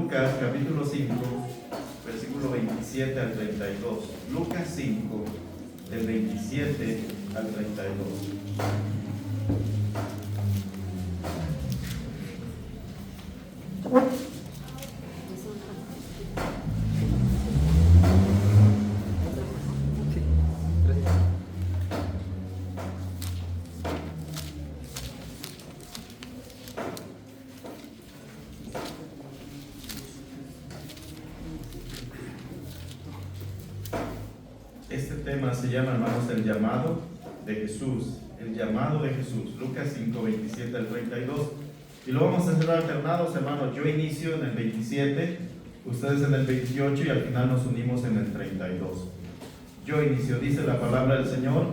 Lucas capítulo 5, versículo 27 al 32. Lucas 5, del 27 al 32. Este tema se llama, hermanos, el llamado de Jesús. El llamado de Jesús. Lucas 5, 27 al 32. Y lo vamos a hacer alternados, hermanos. Yo inicio en el 27, ustedes en el 28 y al final nos unimos en el 32. Yo inicio, dice la palabra del Señor.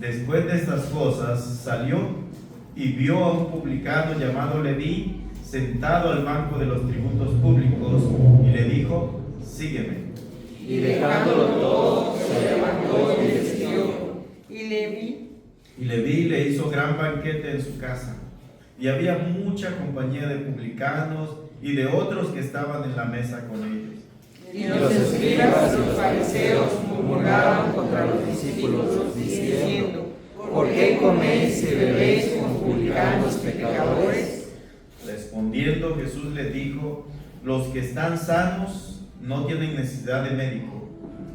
Después de estas cosas salió y vio a un publicano llamado Leví sentado al banco de los tributos públicos y le dijo: sígueme. Y dejándolo todo, se levantó y le siguió. Y Leví le hizo gran banquete en su casa. Y había mucha compañía de publicanos y de otros que estaban en la mesa con ellos. Y los escribas y los fariseos murmuraban contra los discípulos, diciendo: ¿por qué coméis y bebéis con publicanos pecadores? Respondiendo Jesús les dijo: los que están sanos no tienen necesidad de médico,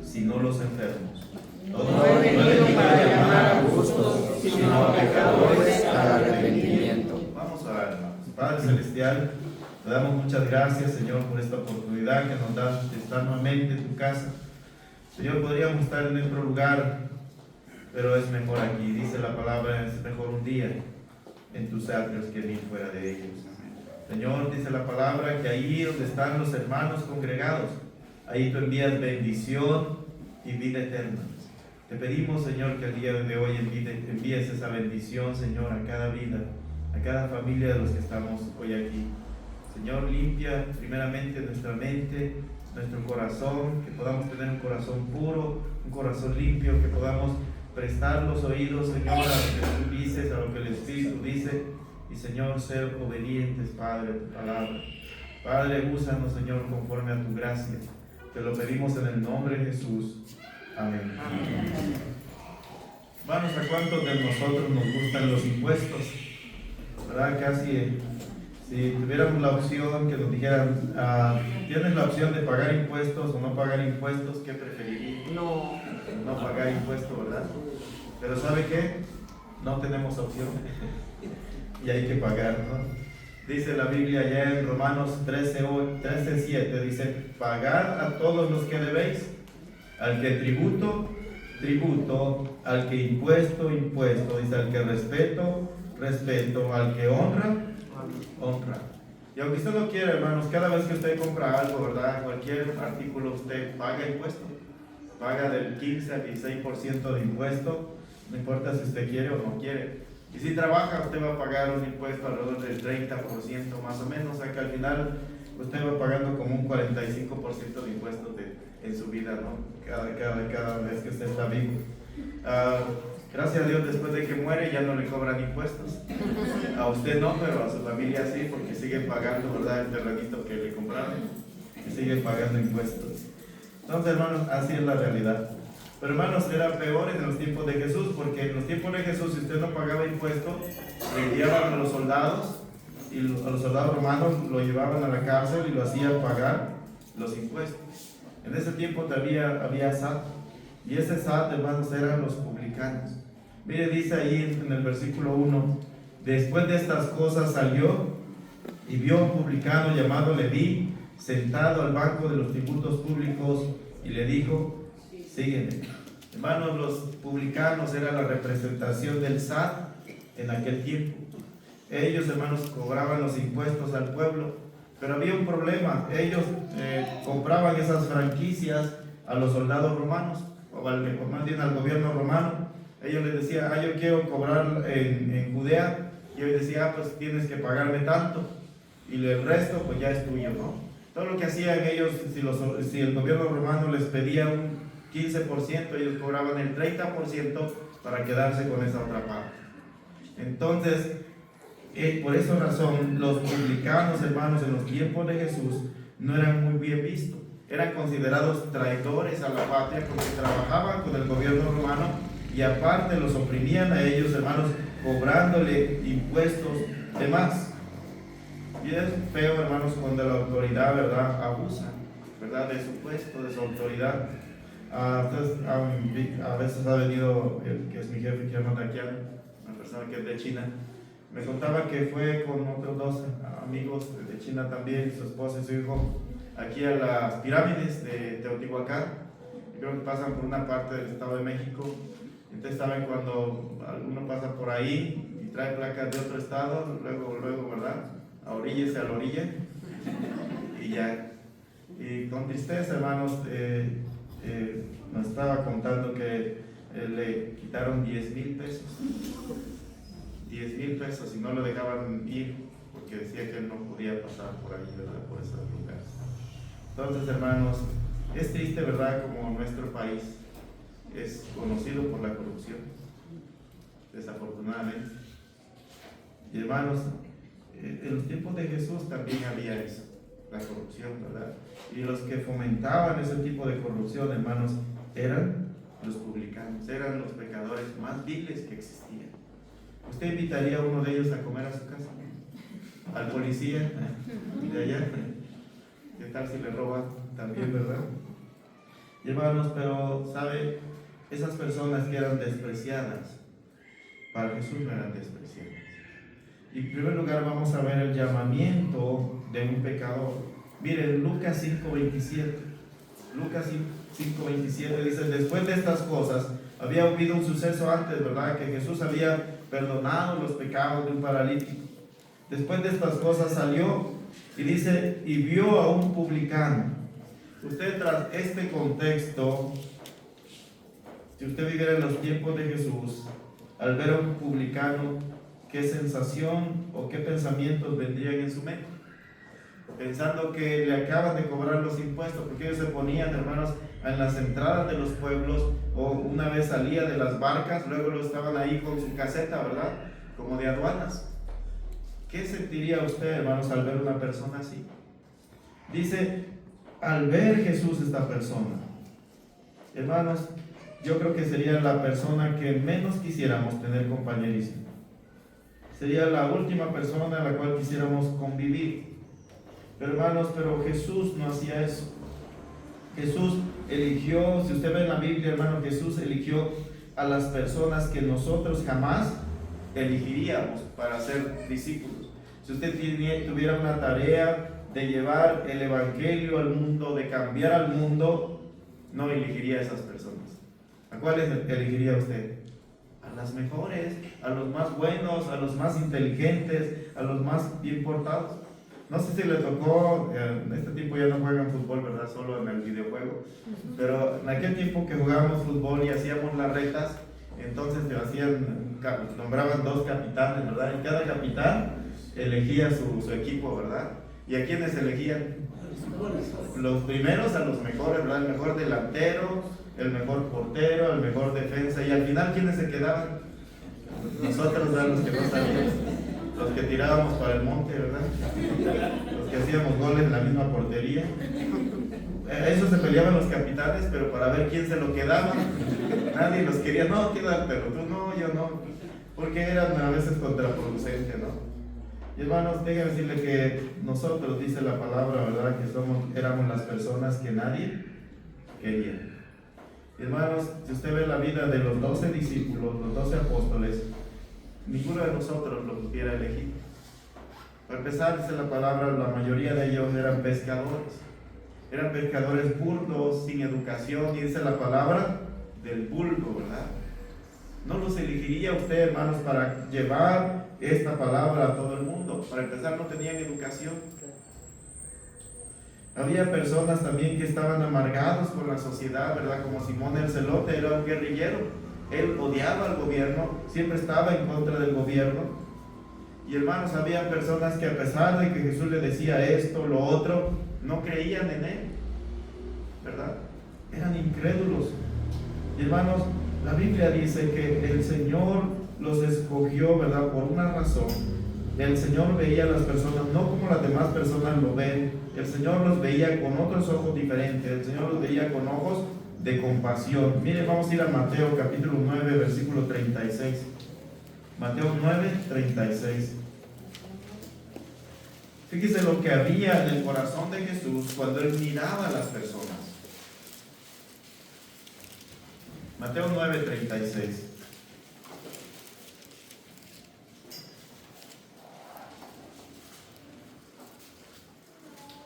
sino los enfermos. No he venido para llamar a justos, sino a pecadores al arrepentimiento. Vamos a orar, hermanos. Padre Celestial, te damos muchas gracias, Señor, por esta oportunidad que nos das de estar nuevamente en tu casa. Señor, podríamos estar en otro lugar, pero es mejor aquí. Dice la palabra, es mejor un día en tus atrios que mil fuera de ellos. Señor, dice la palabra que ahí donde están los hermanos congregados, ahí tú envías bendición y vida eterna. Te pedimos, Señor, que el día de hoy envíes esa bendición, Señor, a cada vida, a cada familia de los que estamos hoy aquí. Señor, limpia primeramente nuestra mente, nuestro corazón, que podamos tener un corazón puro, un corazón limpio, que podamos prestar los oídos, Señor, a lo que tú dices, a lo que el Espíritu dice, y Señor, ser obedientes, Padre, a tu palabra. Padre, úsanos, Señor, conforme a tu gracia. Te lo pedimos en el nombre de Jesús. Amén. Hermanos, ¿a cuántos de nosotros nos gustan los impuestos? ¿Verdad? Casi, si tuviéramos la opción que nos dijeran, ¿tienes la opción de pagar impuestos o no pagar impuestos? ¿Qué preferirías? No Pagar impuestos, ¿verdad? Pero ¿sabe qué? No tenemos opción y hay que pagar, ¿no? Dice la Biblia ya en Romanos 13:7, dice: pagad a todos los que debéis, al que tributo, tributo, al que impuesto, impuesto, dice: al que respeto, respeto, al que honra, honra. Y aunque usted no quiera, hermanos, cada vez que usted compra algo, ¿verdad? Cualquier artículo, usted paga impuesto, paga del 15 al 16% de impuesto, no importa si usted quiere o no quiere. Y si trabaja, usted va a pagar un impuesto alrededor del 30% más o menos, o sea que al final usted va pagando como un 45% de impuestos en su vida, ¿no? Cada vez que usted está vivo. Gracias a Dios, después de que muere ya no le cobran impuestos. A usted no, pero a su familia sí, porque siguen pagando, ¿verdad? El terrenito que le compraron, y siguen pagando impuestos. Entonces, hermanos, así es la realidad. Pero, hermanos, era peor en los tiempos de Jesús, porque en los tiempos de Jesús, si usted no pagaba impuestos, le llevaban a los soldados, y a los soldados romanos lo llevaban a la cárcel y lo hacían pagar los impuestos. En ese tiempo todavía había SAT, y ese SAT, hermanos, eran los publicanos. Mire, dice ahí en el versículo 1: después de estas cosas salió y vio a un publicano llamado Leví sentado al banco de los tributos públicos y le dijo: sígueme. Hermanos, los publicanos eran la representación del SAT en aquel tiempo. Ellos, hermanos, cobraban los impuestos al pueblo, pero había un problema. Ellos compraban esas franquicias a los soldados romanos, o más bien al gobierno romano. Ellos les decían: yo quiero cobrar en Judea, y ellos decían: pues tienes que pagarme tanto, y el resto pues ya es tuyo, ¿no? Todo lo que hacían ellos, si el gobierno romano les pedía un 15%, ellos cobraban el 30% para quedarse con esa otra parte. Entonces, por esa razón, los publicanos, hermanos, en los tiempos de Jesús, no eran muy bien vistos. Eran considerados traidores a la patria porque trabajaban con el gobierno romano y aparte los oprimían a ellos, hermanos, cobrándole impuestos de más. Y es feo, hermanos, cuando la autoridad, ¿verdad?, abusa, ¿verdad?, de su puesto, de su autoridad. A veces ha venido el que es mi jefe, que se llama Dakian, una persona que es de China. Me contaba que fue con otros 2 amigos de China también, su esposa y su hijo, aquí a las pirámides de Teotihuacán. Creo que pasan por una parte del Estado de México. Entonces saben cuando alguno pasa por ahí y trae placas de otro estado, luego, ¿verdad?, a oríllese a la orilla y ya. Y con tristeza, hermanos, nos estaba contando que le quitaron 10,000 pesos. 10,000 pesos y no lo dejaban ir porque decía que él no podía pasar por ahí, ¿verdad?, por esos lugares. Entonces, hermanos, es triste, ¿verdad?, como nuestro país es conocido por la corrupción, desafortunadamente. Y hermanos, en los tiempos de Jesús también había eso, la corrupción, ¿verdad? Y los que fomentaban ese tipo de corrupción, hermanos, eran los publicanos, eran los pecadores más viles que existían. ¿Usted invitaría a uno de ellos a comer a su casa? ¿Al policía de allá? ¿Qué tal si le roban también, verdad? Y hermanos, pero ¿sabe? Esas personas que eran despreciadas, para Jesús no eran despreciadas. Y en primer lugar vamos a ver el llamamiento de un pecador. Miren, Lucas 5:27. Lucas 5:27 dice: después de estas cosas, había habido un suceso antes, ¿verdad?, que Jesús había perdonado los pecados de un paralítico. Después de estas cosas salió y dice, y vio a un publicano. Usted, tras este contexto, si usted viviera en los tiempos de Jesús, al ver a un publicano, ¿qué sensación o qué pensamientos vendrían en su mente? Pensando que le acaban de cobrar los impuestos, porque ellos se ponían, hermanos, en las entradas de los pueblos, o una vez salía de las barcas, luego lo estaban ahí con su caseta, ¿verdad?, como de aduanas. ¿Qué sentiría usted, hermanos, al ver una persona así? Dice, al ver Jesús esta persona, hermanos, yo creo que sería la persona que menos quisiéramos tener compañerismo. Sería la última persona a la cual quisiéramos convivir. Pero hermanos, pero Jesús no hacía eso. Jesús eligió, si usted ve en la Biblia, hermano, Jesús eligió a las personas que nosotros jamás elegiríamos para ser discípulos. Si usted tuviera una tarea de llevar el evangelio al mundo, de cambiar al mundo, no elegiría a esas personas. ¿A cuáles elegiría usted? A las mejores, a los más buenos, a los más inteligentes, a los más bien portados. No sé si le tocó, en este tiempo ya no juegan fútbol, ¿verdad?, solo en el videojuego, pero en aquel tiempo que jugábamos fútbol y hacíamos las retas, entonces nombraban 2 capitanes, ¿verdad?, y cada capitán elegía su equipo, ¿verdad? ¿Y a quiénes elegían? Los primeros a los mejores, ¿verdad?, el mejor delantero, el mejor portero, el mejor defensa, y al final ¿quiénes se quedaban? Nosotros, ¿verdad?, los que no sabíamos, los que tirábamos para el monte, ¿verdad?, los que hacíamos goles en la misma portería. Eso se peleaban los capitanes, pero para ver quién se lo quedaba. Nadie los quería, no, quédatelo, tú no, yo no, porque eran a veces contraproducentes, ¿no? Y hermanos, déjenme decirle que nosotros, dice la palabra, ¿verdad?, que éramos las personas que nadie quería. Y hermanos, si usted ve la vida de los 12 discípulos, los 12 apóstoles, ninguno de nosotros los hubiera elegido. Para empezar, dice la palabra, la mayoría de ellos eran pescadores burdos, sin educación, y dice la palabra del vulgo, ¿verdad? No los elegiría usted, hermanos, para llevar esta palabra a todo el mundo. Para empezar, no tenían educación. Había personas también que estaban amargados con la sociedad, ¿verdad? Como Simón el Celote, era un guerrillero. Él odiaba al gobierno, siempre estaba en contra del gobierno. Y hermanos, había personas que a pesar de que Jesús le decía esto, lo otro, no creían en él, ¿verdad? Eran incrédulos. Y hermanos, la Biblia dice que el Señor los escogió, ¿verdad?, por una razón. El Señor veía a las personas no como las demás personas lo ven El Señor los veía con otros ojos diferentes, el Señor los veía con ojos de compasión. Miren, vamos a ir a Mateo capítulo 9, versículo 36. Mateo 9, 36. Fíjese lo que había en el corazón de Jesús cuando Él miraba a las personas. Mateo 9, 36.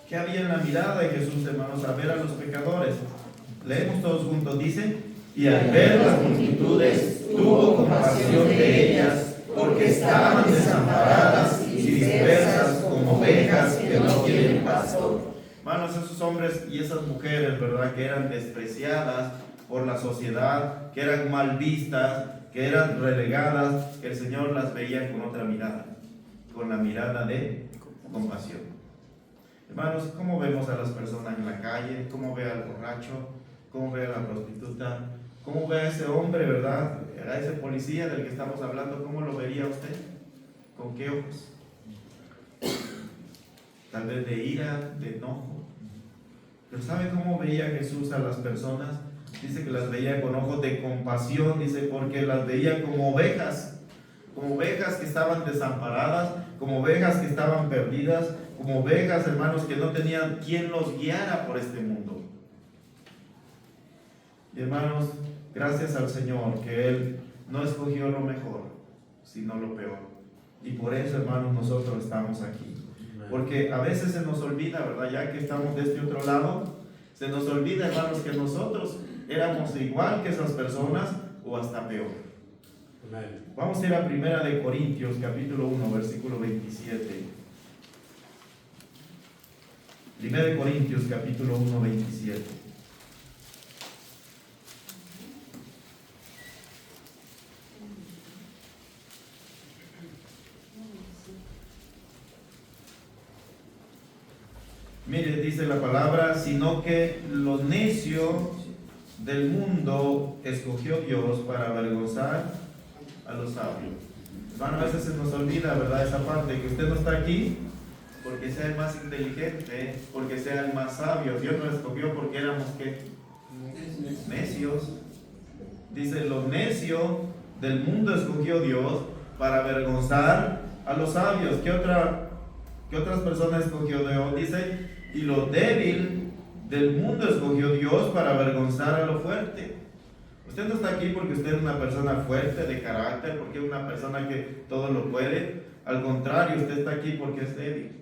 ¿Qué había en la mirada de Jesús, hermanos? A ver a los pecadores. Leemos todos juntos. Dice: y al ver las multitudes, tuvo compasión de ellas, porque estaban desamparadas y dispersas como ovejas que no tienen pastor. Hermanos, esos hombres y esas mujeres, ¿verdad?, que eran despreciadas por la sociedad, que eran mal vistas, que eran relegadas, el Señor las veía con otra mirada, con la mirada de compasión. Hermanos, ¿cómo vemos a las personas en la calle? ¿Cómo ve al borracho? ¿Cómo ve a la prostituta? ¿Cómo ve a ese hombre, verdad? A ese policía del que estamos hablando, ¿cómo lo vería usted? ¿Con qué ojos? Tal vez de ira, de enojo. Pero ¿sabe cómo veía Jesús a las personas? Dice que las veía con ojos de compasión, dice, porque las veía como ovejas que estaban desamparadas, como ovejas que estaban perdidas, como ovejas, hermanos, que no tenían quien los guiara por este mundo. Y hermanos, gracias al Señor que Él no escogió lo mejor, sino lo peor. Y por eso, hermanos, nosotros estamos aquí. Porque a veces se nos olvida, ¿verdad? Ya que estamos de este otro lado, se nos olvida, hermanos, que nosotros éramos igual que esas personas o hasta peor. Vamos a ir a 1 Corintios, capítulo 1, versículo 27. 1 Corintios, capítulo 1, 27. Mire, dice la palabra, sino que lo necio del mundo escogió Dios para avergonzar a los sabios. Hermano, a veces se nos olvida, ¿verdad?, esa parte, que usted no está aquí porque sea el más inteligente, porque sea el más sabio. Dios nos escogió porque éramos, ¿qué? Necios. Dice, lo necio del mundo escogió Dios para avergonzar a los sabios. ¿Qué otras personas escogió Dios? Dice, y lo débil del mundo escogió Dios para avergonzar a lo fuerte. Usted no está aquí porque usted es una persona fuerte de carácter, porque es una persona que todo lo puede. Al contrario, usted está aquí porque es débil.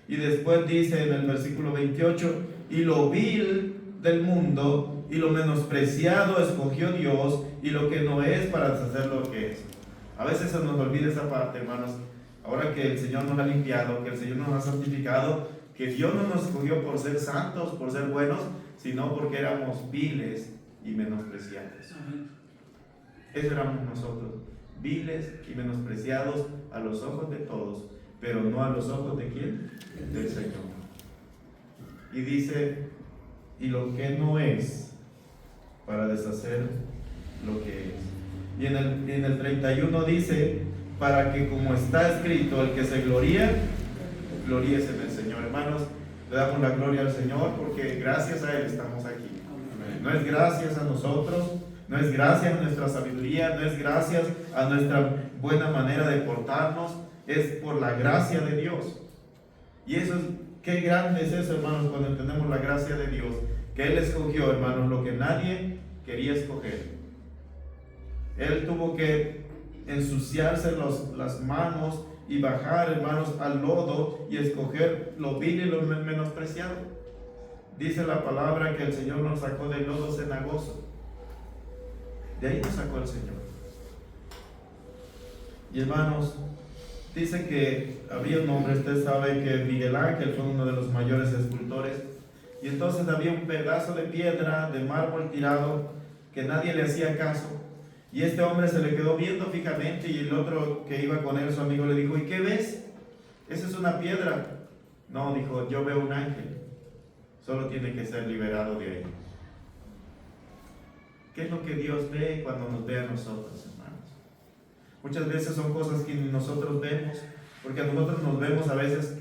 Y después dice en el versículo 28, y lo vil del mundo y lo menospreciado escogió Dios, y lo que no es para deshacer lo que es. A veces se nos olvida esa parte, hermanos. Ahora que el Señor nos ha limpiado, que el Señor nos ha santificado, que Dios no nos escogió por ser santos, por ser buenos, sino porque éramos viles y menospreciados. Eso éramos nosotros, viles y menospreciados a los ojos de todos, pero no a los ojos de ¿quién? Del Señor. Y dice, y lo que no es para deshacer lo que es. Y en el 31 dice, para que como está escrito, el que se gloría, gloríese en el Señor. Hermanos, le damos la gloria al Señor porque gracias a Él estamos aquí. No es gracias a nosotros, no es gracias a nuestra sabiduría, no es gracias a nuestra buena manera de portarnos, es por la gracia de Dios. Y eso es, qué grande es eso, hermanos, cuando entendemos la gracia de Dios, que Él escogió, hermanos, lo que nadie quería escoger. Él tuvo que ensuciarse las manos y bajar, hermanos, al lodo y escoger lo vil y lo menospreciado. Dice la palabra que el Señor nos sacó del lodo cenagoso. De ahí nos sacó el Señor. Y hermanos, dice que había un hombre, usted sabe que Miguel Ángel fue uno de los mayores escultores, y entonces había un pedazo de piedra, de mármol tirado, que nadie le hacía caso. Y este hombre se le quedó viendo fijamente, y el otro que iba con él, su amigo, le dijo, ¿y qué ves? Esa es una piedra. No, dijo, yo veo un ángel. Solo tiene que ser liberado de ahí. ¿Qué es lo que Dios ve cuando nos ve a nosotros, hermanos? Muchas veces son cosas que ni nosotros vemos, Porque nosotros nos vemos a veces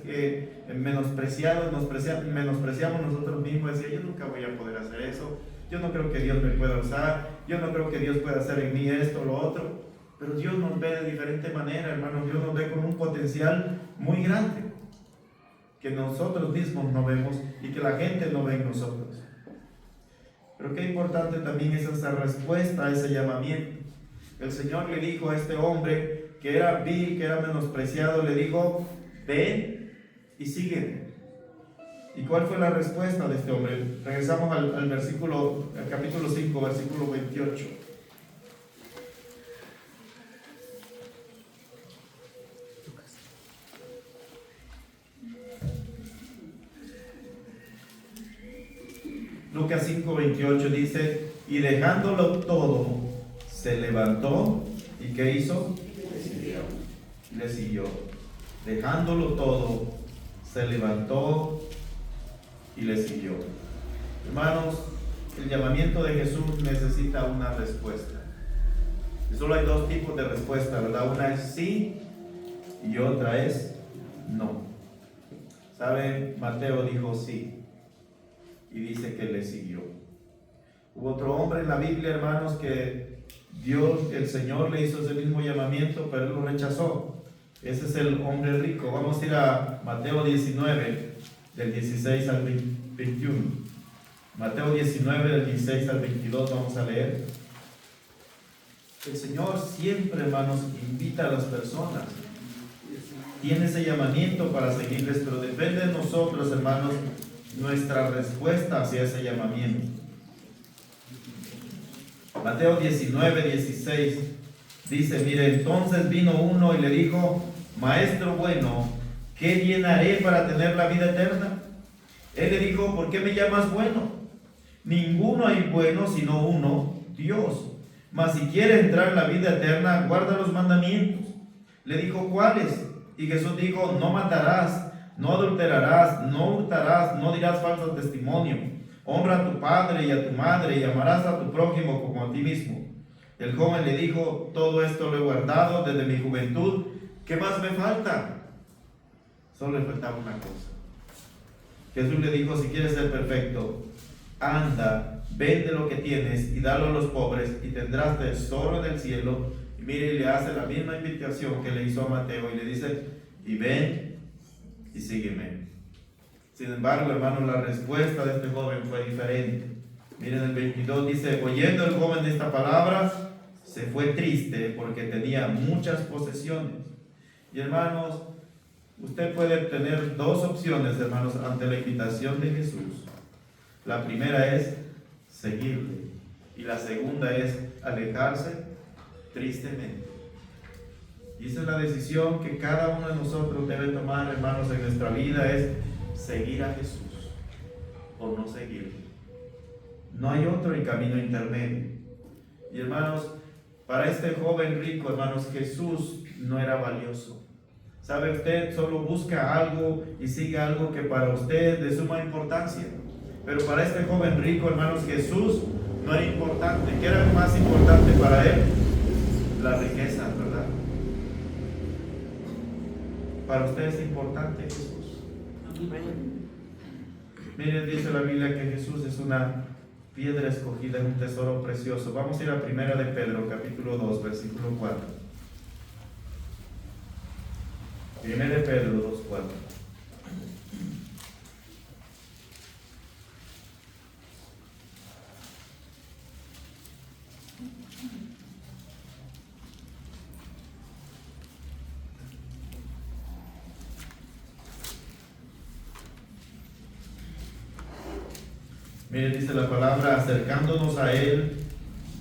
menospreciados, menospreciamos nosotros mismos, decir, yo nunca voy a poder hacer eso, yo no creo que Dios me pueda usar, yo no creo que Dios pueda hacer en mí esto o lo otro. Pero Dios nos ve de diferente manera, hermanos. Dios nos ve con un potencial muy grande que nosotros mismos no vemos y que la gente no ve en nosotros. Pero qué importante también es esa respuesta a ese llamamiento. El Señor le dijo a este hombre que era vil, que era menospreciado, le dijo, ven y sígueme. ¿Y cuál fue la respuesta de este hombre? Regresamos al capítulo 5, versículo 28. Lucas 5:28 dice, y dejándolo todo, se levantó, ¿y qué hizo? Le siguió. Dejándolo todo, se levantó y le siguió. Hermanos, el llamamiento de Jesús necesita una respuesta. Y solo hay dos tipos de respuesta, ¿verdad? Una es sí y otra es no. ¿Saben? Mateo dijo sí y dice que le siguió. Hubo otro hombre en la Biblia, hermanos, que Dios, el Señor, le hizo ese mismo llamamiento, pero él lo rechazó. Ese es el hombre rico. Vamos a ir a Mateo 19, del 16 al 21. Mateo 19, del 16 al 22, vamos a leer. El Señor siempre, hermanos, invita a las personas. Tiene ese llamamiento para seguirles, pero depende de nosotros, hermanos, nuestra respuesta hacia ese llamamiento. Mateo 19, 16 dice, mire, entonces vino uno y le dijo, Maestro bueno, ¿qué bien haré para tener la vida eterna? Él le dijo, ¿por qué me llamas bueno? Ninguno hay bueno sino uno, Dios. Mas si quieres entrar en la vida eterna, guarda los mandamientos. Le dijo, ¿cuáles? Y Jesús dijo, no matarás, no adulterarás, no hurtarás, no dirás falso testimonio. Honra a tu padre y a tu madre y amarás a tu prójimo como a ti mismo. El joven le dijo, todo esto lo he guardado desde mi juventud. ¿Qué más me falta? Solo le faltaba una cosa. Jesús le dijo, si quieres ser perfecto, anda, vende lo que tienes y dalo a los pobres y tendrás tesoro en el cielo. Y mire, y le hace la misma invitación que le hizo a Mateo y le dice, y ven y sígueme. Sin embargo, hermanos, la respuesta de este joven fue diferente. Miren el 22 dice, oyendo el joven esta palabra, se fue triste porque tenía muchas posesiones. Y hermanos, usted puede tener dos opciones, hermanos, ante la invitación de Jesús. La primera es seguirle y la segunda es alejarse tristemente. Y esa es la decisión que cada uno de nosotros debe tomar, hermanos, en nuestra vida, es seguir a Jesús o no seguirle. No hay otro camino intermedio. Y hermanos, para este joven rico, hermanos, Jesús no era valioso. ¿Sabe usted? Solo busca algo y sigue algo que para usted es de suma importancia. Pero para este joven rico, hermanos, Jesús no era importante. ¿Qué era más importante para él? La riqueza, ¿verdad? Para usted es importante Jesús. Miren, dice la Biblia que Jesús es una piedra escogida, es un tesoro precioso. Vamos a ir a 1 de Pedro, capítulo 2, versículo 4. 1 de Pedro 2, 4. Miren, dice la palabra, acercándonos a Él,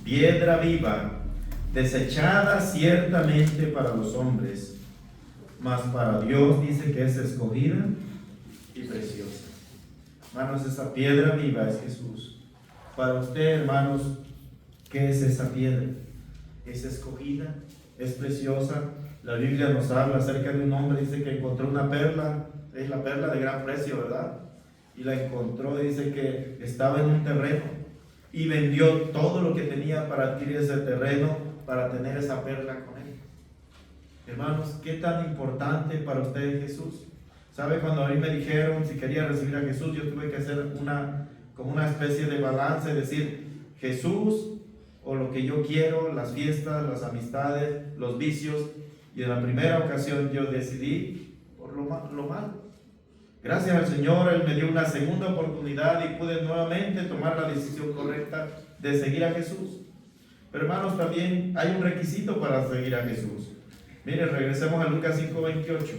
piedra viva, desechada ciertamente para los hombres, mas para Dios dice que es escogida y preciosa. Hermanos, esa piedra viva es Jesús. Para usted, hermanos, ¿qué es esa piedra? Es escogida, es preciosa. La Biblia nos habla acerca de un hombre, dice que encontró una perla, es la perla de gran precio, ¿verdad? Y la encontró, dice que estaba en un terreno y vendió todo lo que tenía para adquirir ese terreno, para tener esa perla con él. Hermanos, ¿qué tan importante para ustedes Jesús? ¿Sabe? Cuando a mí me dijeron si quería recibir a Jesús, yo tuve que hacer como una especie de balance, decir, Jesús o lo que yo quiero, las fiestas, las amistades, los vicios. Y en la primera ocasión yo decidí por lo malo. Gracias al Señor, Él me dio una segunda oportunidad y pude nuevamente tomar la decisión correcta de seguir a Jesús. Pero hermanos, también hay un requisito para seguir a Jesús. Miren, regresemos a Lucas 5:28.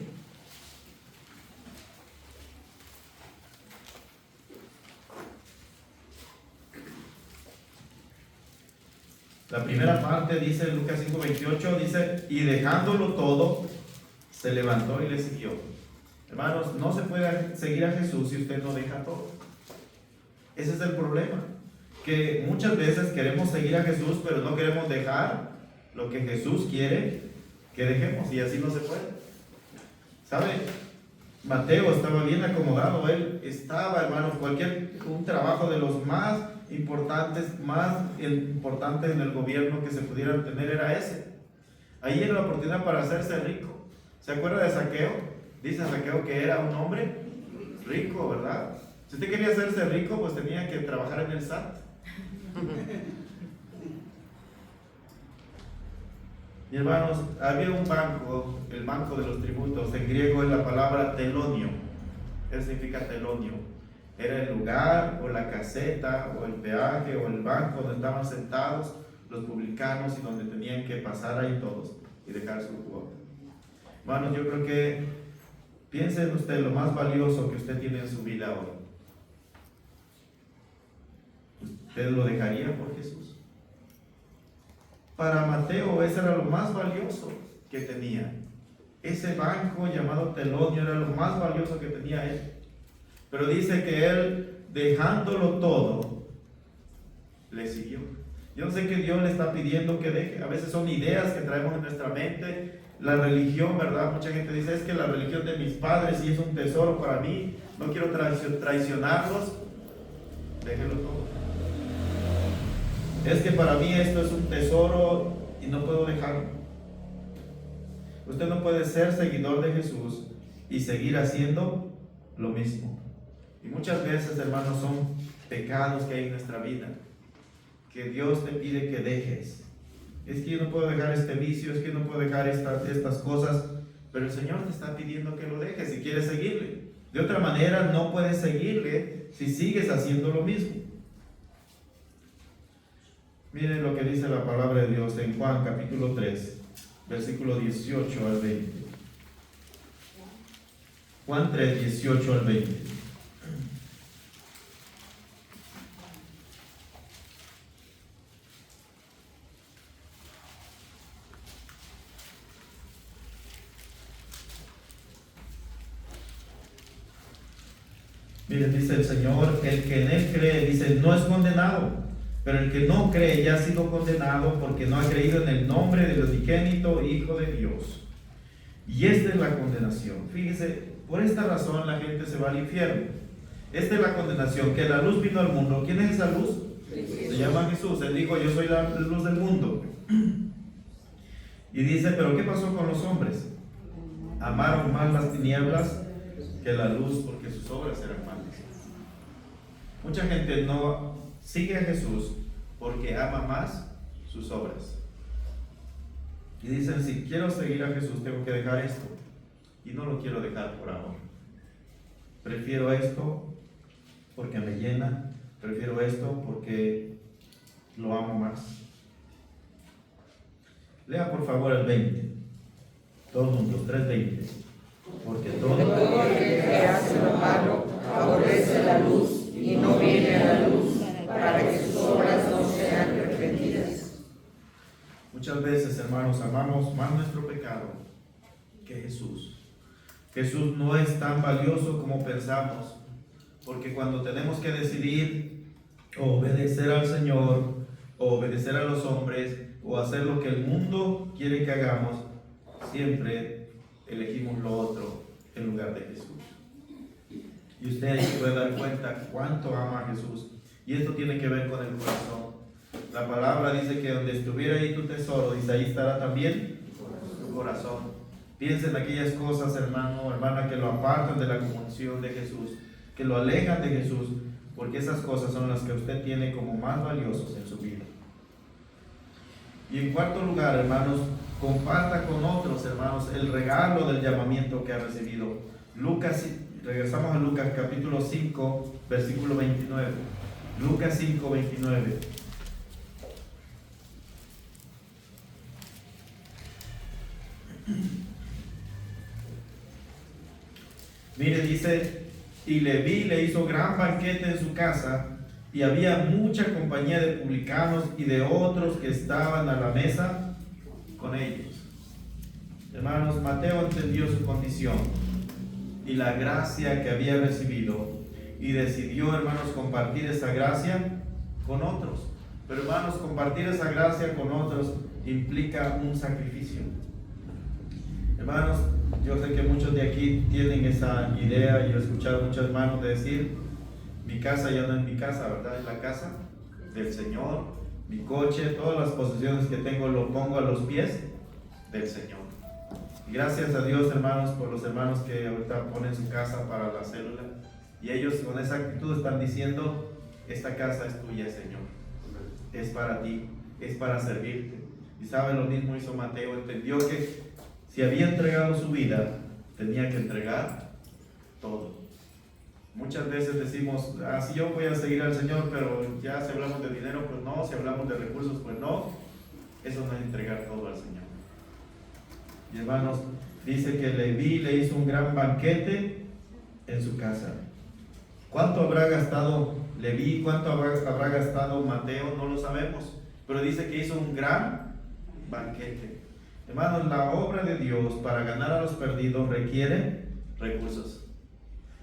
La primera parte dice, Lucas 5:28, dice, y dejándolo todo, se levantó y le siguió. Hermanos, no se puede seguir a Jesús si usted no deja todo. Ese es el problema, que muchas veces queremos seguir a Jesús, pero no queremos dejar lo que Jesús quiere que dejemos, y así no se puede. ¿Sabe? Mateo estaba bien acomodado, él estaba, hermanos, un trabajo de los más importantes en el gobierno que se pudieran tener era ese. Ahí era la oportunidad para hacerse rico. ¿Se acuerda de Zaqueo? Dice Zaqueo que era un hombre rico, ¿verdad? Si usted quería hacerse rico, pues tenía que trabajar en el SAT. Y hermanos, había un banco, el banco de los tributos, en griego es la palabra telonio. ¿Qué significa telonio? Era el lugar o la caseta o el peaje o el banco donde estaban sentados los publicanos y donde tenían que pasar ahí todos y dejar su cuota. Hermanos, yo creo que piensen usted lo más valioso que usted tiene en su vida hoy. ¿Usted lo dejaría por Jesús? Para Mateo ese era lo más valioso que tenía. Ese banco llamado telonio era lo más valioso que tenía él. Pero dice que él, dejándolo todo, le siguió. Yo sé que Dios le está pidiendo que deje. A veces son ideas que traemos en nuestra mente. La religión, ¿verdad? Mucha gente dice, es que la religión de mis padres sí es un tesoro para mí. No quiero traicionarlos. Déjelo todo. Es que para mí esto es un tesoro y no puedo dejarlo. Usted no puede ser seguidor de Jesús y seguir haciendo lo mismo. Y muchas veces, hermanos, son pecados que hay en nuestra vida que Dios te pide que dejes. Es que yo no puedo dejar este vicio, es que no puedo dejar estas cosas, pero el Señor te está pidiendo que lo dejes si quieres seguirle. De otra manera no puedes seguirle si sigues haciendo lo mismo. Miren lo que dice la palabra de Dios en Juan capítulo 3, versículo 18 al 20. Juan 3, 18 al 20. Miren, dice el Señor, el que en Él cree, dice, no es condenado, pero el que no cree ya ha sido condenado porque no ha creído en el nombre del unigénito Hijo de Dios. Y esta es la condenación. Fíjese, por esta razón la gente se va al infierno. Esta es la condenación, que la luz vino al mundo. ¿Quién es esa luz? Se llama Jesús. Él dijo, yo soy la luz del mundo. Y dice, pero ¿qué pasó con los hombres? Amaron más las tinieblas que la luz porque sus obras eran malas. Mucha gente no sigue a Jesús porque ama más sus obras. Y dicen, si quiero seguir a Jesús tengo que dejar esto. Y no lo quiero dejar por amor. Prefiero esto porque me llena. Prefiero esto porque lo amo más. Lea por favor el 20. Todos juntos, 3:20. Porque todo el que hace lo malo aborrece la luz y no viene a la luz para que sus obras no sean repetidas. Muchas veces, hermanos, amamos más nuestro pecado que Jesús. Jesús no es tan valioso como pensamos, porque cuando tenemos que decidir obedecer al Señor, o obedecer a los hombres, o hacer lo que el mundo quiere que hagamos, siempre elegimos lo otro en lugar de Jesús. Y usted ahí se puede dar cuenta cuánto ama a Jesús. Y esto tiene que ver con el corazón. La palabra dice que donde estuviera ahí tu tesoro, dice, ahí estará también tu corazón. Piensa en aquellas cosas, hermano o hermana, que lo apartan de la comunión de Jesús, que lo alejan de Jesús, porque esas cosas son las que usted tiene como más valiosos en su vida. Y en cuarto lugar, hermanos, comparta con otros, hermanos, el regalo del llamamiento que ha recibido. Regresamos a Lucas capítulo 5, versículo 29. Lucas 5, 29. Mire, dice, y Leví le hizo gran banquete en su casa, y había mucha compañía de publicanos y de otros que estaban a la mesa con ellos. Hermanos, Mateo entendió su condición y la gracia que había recibido, y decidió, hermanos, compartir esa gracia con otros. Pero, hermanos, compartir esa gracia con otros implica un sacrificio. Hermanos, yo sé que muchos de aquí tienen esa idea, y he escuchado a muchos hermanos decir: mi casa ya no es mi casa, ¿verdad? Es la casa del Señor. Mi coche, todas las posesiones que tengo lo pongo a los pies del Señor. Y gracias a Dios, hermanos, por los hermanos que ahorita ponen su casa para la célula, y ellos con esa actitud están diciendo: esta casa es tuya, Señor, es para ti, es para servirte. Y sabe, lo mismo hizo Mateo. Entendió que si había entregado su vida, tenía que entregar todo. Muchas veces decimos: si yo voy a seguir al Señor, pero ya si hablamos de dinero, pues no, si hablamos de recursos, pues no. Eso no es entregar todo al Señor. Y hermanos, dice que Leví le hizo un gran banquete en su casa. ¿Cuánto habrá gastado Leví? ¿Cuánto habrá gastado Mateo? No lo sabemos, pero dice que hizo un gran banquete. Hermanos, la obra de Dios para ganar a los perdidos requiere recursos.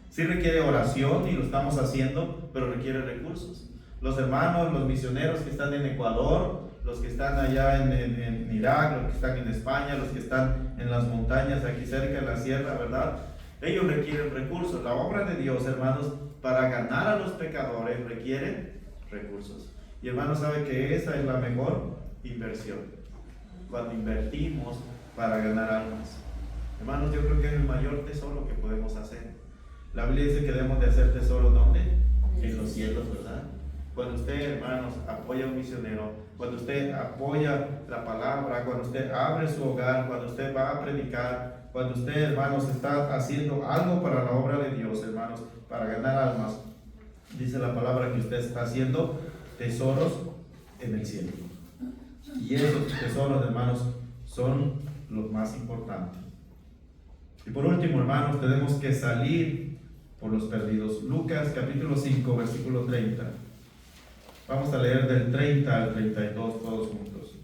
Sí requiere oración, y lo estamos haciendo, pero requiere recursos. Los hermanos, los misioneros que están en Ecuador, los que están allá en Irak, los que están en España, los que están en las montañas aquí cerca de la sierra, ¿verdad? Ellos requieren recursos. La obra de Dios, hermanos, para ganar a los pecadores requiere recursos. Y hermanos, sabe que esa es la mejor inversión, cuando invertimos para ganar almas. Hermanos, yo creo que es el mayor tesoro que podemos hacer. La Biblia dice que debemos de hacer tesoro, ¿dónde? En los cielos, ¿verdad? Cuando usted, hermanos, apoya a un misionero, cuando usted apoya la palabra, cuando usted abre su hogar, cuando usted va a predicar, cuando usted, hermanos, está haciendo algo para la obra de Dios, hermanos, para ganar almas, dice la palabra que usted está haciendo tesoros en el cielo. Y esos tesoros, hermanos, son los más importantes. Y por último, hermanos, tenemos que salir por los perdidos. Lucas capítulo 5, versículo 30. Vamos a leer del 30 al 32 todos juntos.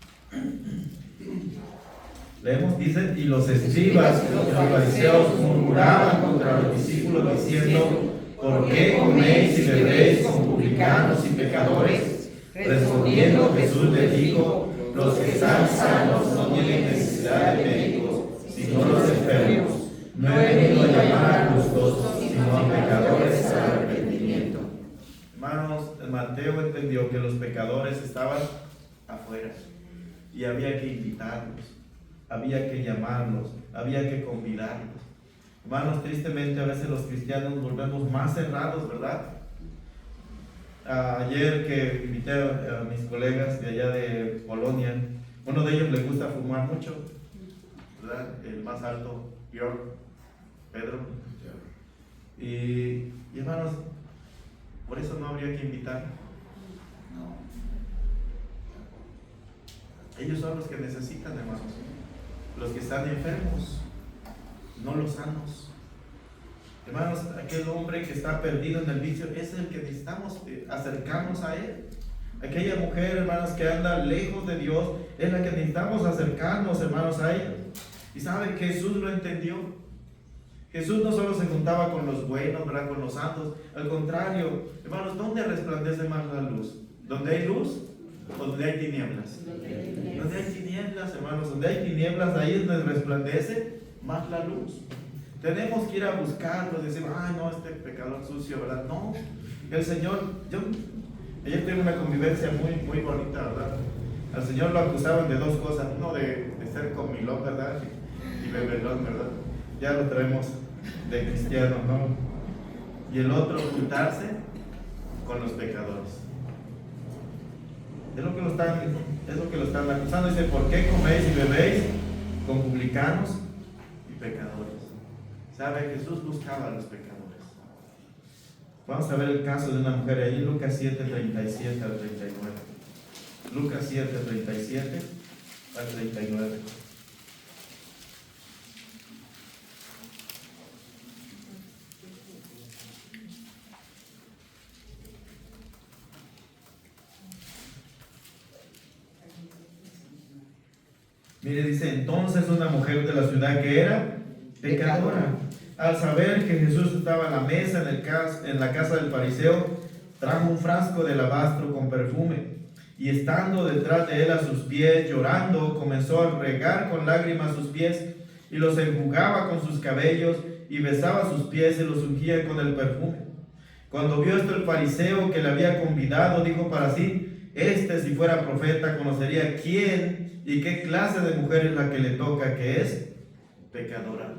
Leemos, dice: y los escribas y los fariseos murmuraban contra los discípulos diciendo: ¿por qué coméis y bebéis con publicanos y pecadores? Respondiendo Jesús les dijo: los que están sanos no tienen necesidad de médicos, sino los enfermos. No he venido a llamar a justos, sino a pecadores al arrepentimiento. Hermanos, Mateo entendió que los pecadores estaban afuera, y había que invitarlos, había que llamarlos, había que convidarlos. Hermanos, tristemente a veces los cristianos nos volvemos más cerrados, ¿verdad? Ayer que invité a mis colegas de allá de Polonia, uno de ellos le gusta fumar mucho, ¿verdad? El más alto, Pedro. Y hermanos, por eso no habría que invitar. Ellos son los que necesitan, hermanos, los que están enfermos, no los sanos. Hermanos, aquel hombre que está perdido en el vicio es el que necesitamos acercarnos a él. Aquella mujer, hermanos, que anda lejos de Dios, es la que necesitamos acercarnos, hermanos, a ella. Y saben que Jesús lo entendió. Jesús no solo se juntaba con los buenos, ¿verdad?, con los santos. Al contrario, hermanos, ¿dónde resplandece más la luz? ¿Dónde hay luz o donde hay tinieblas? Donde hay tinieblas, hermanos, donde hay tinieblas, ahí es donde resplandece más la luz. Tenemos que ir a buscarlo, decir: no, este pecador sucio, ¿verdad? No, el Señor, ayer tuve una convivencia muy bonita, ¿verdad? Al Señor lo acusaban de dos cosas: uno de ser comilón, ¿verdad? Y bebelón, ¿verdad? Ya lo traemos de cristiano, ¿no? Y el otro, juntarse con los pecadores. Es lo que lo están acusando. Dice, ¿por qué coméis y bebéis con publicanos y pecadores? ¿Sabe? Jesús buscaba a los pecadores. Vamos a ver el caso de una mujer ahí, Lucas 7, 37 al 39. Lucas 7, 37 al 39. Mire, dice, entonces una mujer de la ciudad que era pecadora, al saber que Jesús estaba a la mesa en la casa del fariseo, trajo un frasco de alabastro con perfume, y estando detrás de él a sus pies, llorando, comenzó a regar con lágrimas sus pies, y los enjugaba con sus cabellos, y besaba sus pies y los ungía con el perfume. Cuando vio esto el fariseo que le había convidado, dijo para sí, si fuera profeta, conocería quién y qué clase de mujer es la que le toca, que es pecadora.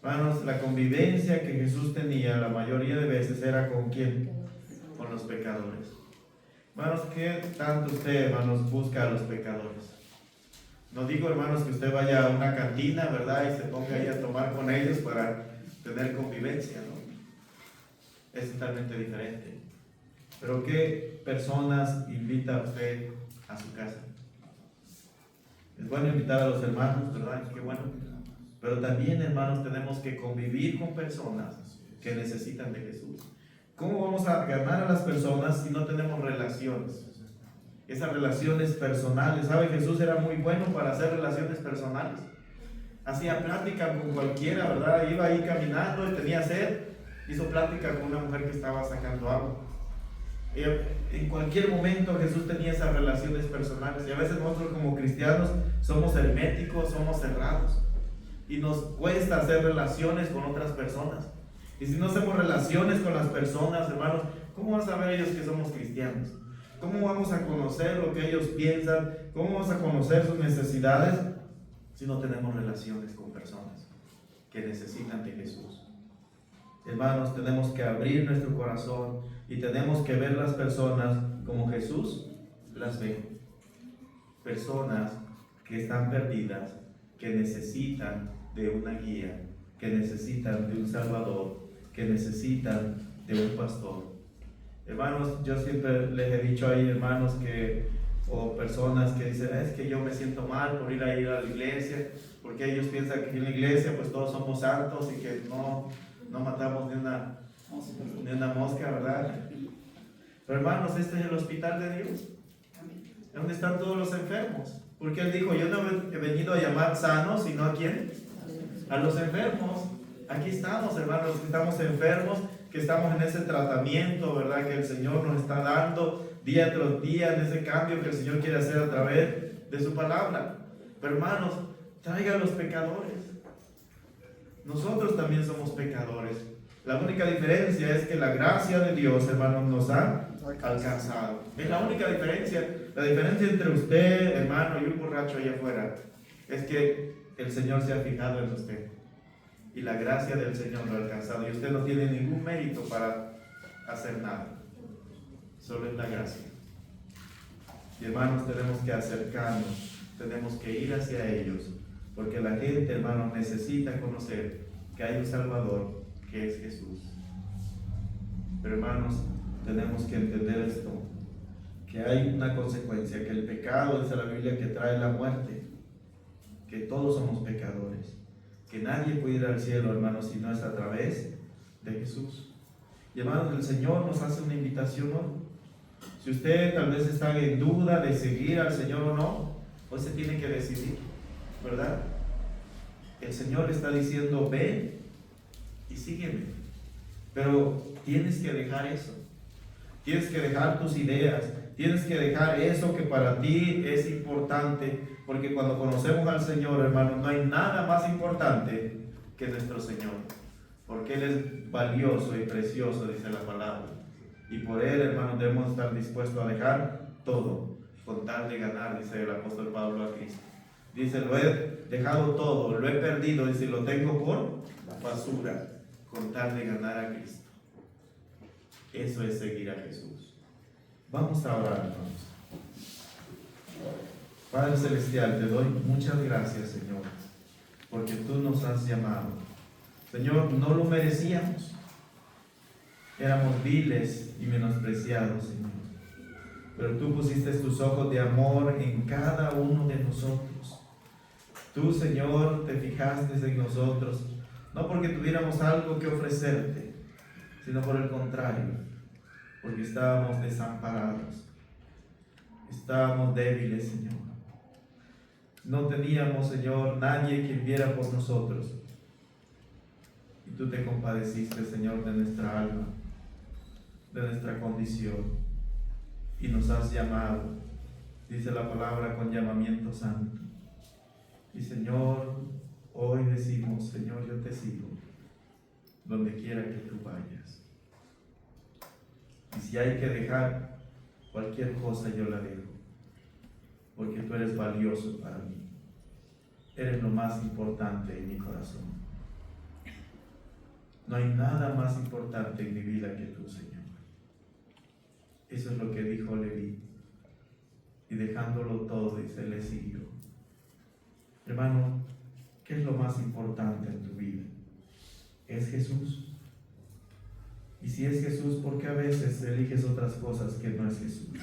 Hermanos, la convivencia que Jesús tenía la mayoría de veces era ¿con quién? Con los pecadores. Hermanos, ¿qué tanto usted, hermanos, busca a los pecadores? No digo, hermanos, que usted vaya a una cantina, ¿verdad? Y se ponga ahí a tomar con ellos para tener convivencia, ¿no? Es totalmente diferente. Pero ¿qué personas invita usted a su casa? Es bueno invitar a los hermanos, ¿verdad? Qué bueno. Pero también, hermanos, tenemos que convivir con personas que necesitan de Jesús. ¿Cómo vamos a ganar a las personas si no tenemos relaciones? Esas relaciones personales. ¿Sabe? Jesús era muy bueno para hacer relaciones personales. Hacía plática con cualquiera, ¿verdad? Iba ahí caminando y tenía sed. Hizo plática con una mujer que estaba sacando agua. En cualquier momento Jesús tenía esas relaciones personales. Y a veces nosotros como cristianos somos herméticos, somos cerrados. Y nos cuesta hacer relaciones con otras personas. Y si no hacemos relaciones con las personas, hermanos, ¿cómo van a saber ellos que somos cristianos? ¿Cómo vamos a conocer lo que ellos piensan? ¿Cómo vamos a conocer sus necesidades si no tenemos relaciones con personas que necesitan de Jesús? Hermanos, tenemos que abrir nuestro corazón y tenemos que ver las personas como Jesús las ve. Personas que están perdidas, que necesitan de una guía, que necesitan de un Salvador, que necesitan de un pastor. Hermanos, yo siempre les he dicho ahí, hermanos, o personas que dicen, es que yo me siento mal por ir a la iglesia, porque ellos piensan que en la iglesia pues todos somos santos y que no matamos ni una mosca, ¿verdad? Pero hermanos, este es el hospital de Dios, donde están todos los enfermos. Porque Él dijo, yo no he venido a llamar sanos, sino ¿a quién? A los enfermos. Aquí estamos, hermanos, los que estamos enfermos, que estamos en ese tratamiento, ¿verdad? Que el Señor nos está dando día tras día, en ese cambio que el Señor quiere hacer a través de su palabra. Pero hermanos, traigan los pecadores. Nosotros también somos pecadores. La única diferencia es que la gracia de Dios, hermanos, nos ha alcanzado. Es la única diferencia. La diferencia entre usted, hermano, y un borracho allá afuera es que el Señor se ha fijado en usted. Y la gracia del Señor lo ha alcanzado. Y usted no tiene ningún mérito para hacer nada. Solo es la gracia. Y hermanos, tenemos que acercarnos. Tenemos que ir hacia ellos. Porque la gente, hermanos, necesita conocer que hay un Salvador, que es Jesús. Pero hermanos, tenemos que entender esto, que hay una consecuencia, que el pecado, dice la Biblia, que trae la muerte, que todos somos pecadores, que nadie puede ir al cielo, hermanos, si no es a través de Jesús. Y hermanos, el Señor nos hace una invitación hoy. Si usted tal vez está en duda de seguir al Señor o no, hoy se tiene que decidir, ¿verdad? El Señor le está diciendo, ven y sígueme. Pero tienes que dejar eso. Tienes que dejar tus ideas. Tienes que dejar eso que para ti es importante. Porque cuando conocemos al Señor, hermanos, no hay nada más importante que nuestro Señor. Porque Él es valioso y precioso, dice la palabra. Y por Él, hermanos, debemos estar dispuestos a dejar todo, con tal de ganar, dice el apóstol Pablo a Cristo. Dice, lo he dejado todo, lo he perdido, dice, lo tengo por basura, con tal de ganar a Cristo. Eso es seguir a Jesús. Vamos a orar, hermanos. Padre Celestial, te doy muchas gracias, Señor, porque tú nos has llamado. Señor, no lo merecíamos. Éramos viles y menospreciados, Señor. Pero tú pusiste tus ojos de amor en cada uno de nosotros. Tú, Señor, te fijaste en nosotros, no porque tuviéramos algo que ofrecerte, sino por el contrario, porque estábamos desamparados, estábamos débiles, Señor. No teníamos, Señor, nadie que viera por nosotros. Y tú te compadeciste, Señor, de nuestra alma, de nuestra condición, y nos has llamado, dice la palabra, con llamamiento santo. Y Señor, hoy decimos, Señor, yo te sigo donde quiera que tú vayas. Y si hay que dejar cualquier cosa, yo la dejo, porque tú eres valioso para mí. Eres lo más importante en mi corazón. No hay nada más importante en mi vida que tú, Señor. Eso es lo que dijo Leví. Y dejándolo todo, dice, le siguió. Hermano, ¿qué es lo más importante en tu vida? ¿Es Jesús? Y si es Jesús, ¿por qué a veces eliges otras cosas que no es Jesús?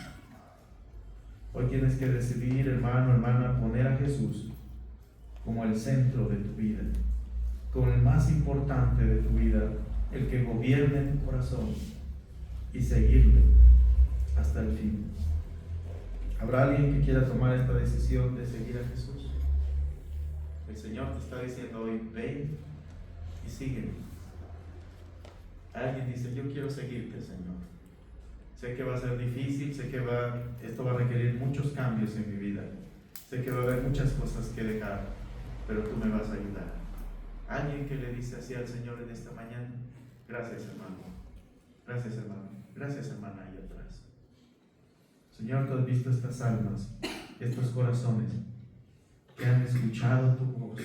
Hoy tienes que decidir, hermano, hermana, poner a Jesús como el centro de tu vida, como el más importante de tu vida, el que gobierne tu corazón, y seguirle hasta el fin. ¿Habrá alguien que quiera tomar esta decisión de seguir a Jesús? El Señor te está diciendo hoy, ven y sígueme. Alguien dice, yo quiero seguirte, Señor. Sé que va a ser difícil, sé que esto va a requerir muchos cambios en mi vida. Sé que va a haber muchas cosas que dejar, pero tú me vas a ayudar. Alguien que le dice así al Señor en esta mañana, gracias, hermano. Gracias, hermano. Gracias, hermana, ahí atrás. Señor, tú has visto estas almas, estos corazones que han escuchado tu voz,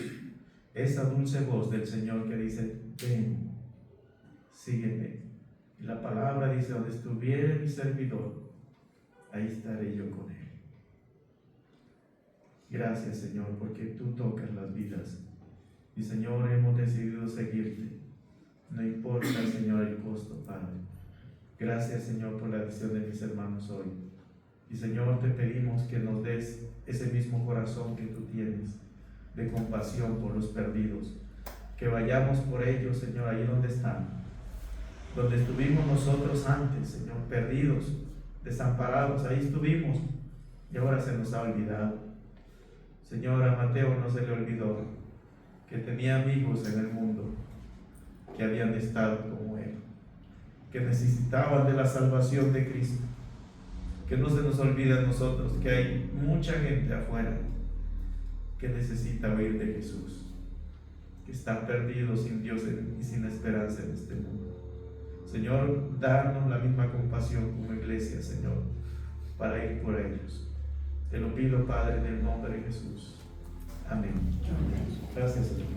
esa dulce voz del Señor que dice, ven, sígueme. Y la palabra dice, donde estuviere mi servidor, ahí estaré yo con él. Gracias, Señor, porque tú tocas las vidas. Y Señor, hemos decidido seguirte. No importa, Señor, el costo, Padre. Gracias, Señor, por la decisión de mis hermanos hoy. Y Señor, te pedimos que nos des ese mismo corazón que tú tienes, de compasión por los perdidos. Que vayamos por ellos, Señor, ahí donde están, donde estuvimos nosotros antes, Señor, perdidos, desamparados, ahí estuvimos y ahora se nos ha olvidado. Señor, a Mateo no se le olvidó que tenía amigos en el mundo que habían estado como él, que necesitaban de la salvación de Cristo. Que no se nos olvide a nosotros que hay mucha gente afuera que necesita oír de Jesús, que está perdido sin Dios y sin esperanza en este mundo. Señor, danos la misma compasión como iglesia, Señor, para ir por ellos. Te lo pido, Padre, en el nombre de Jesús. Amén. Gracias, Señor.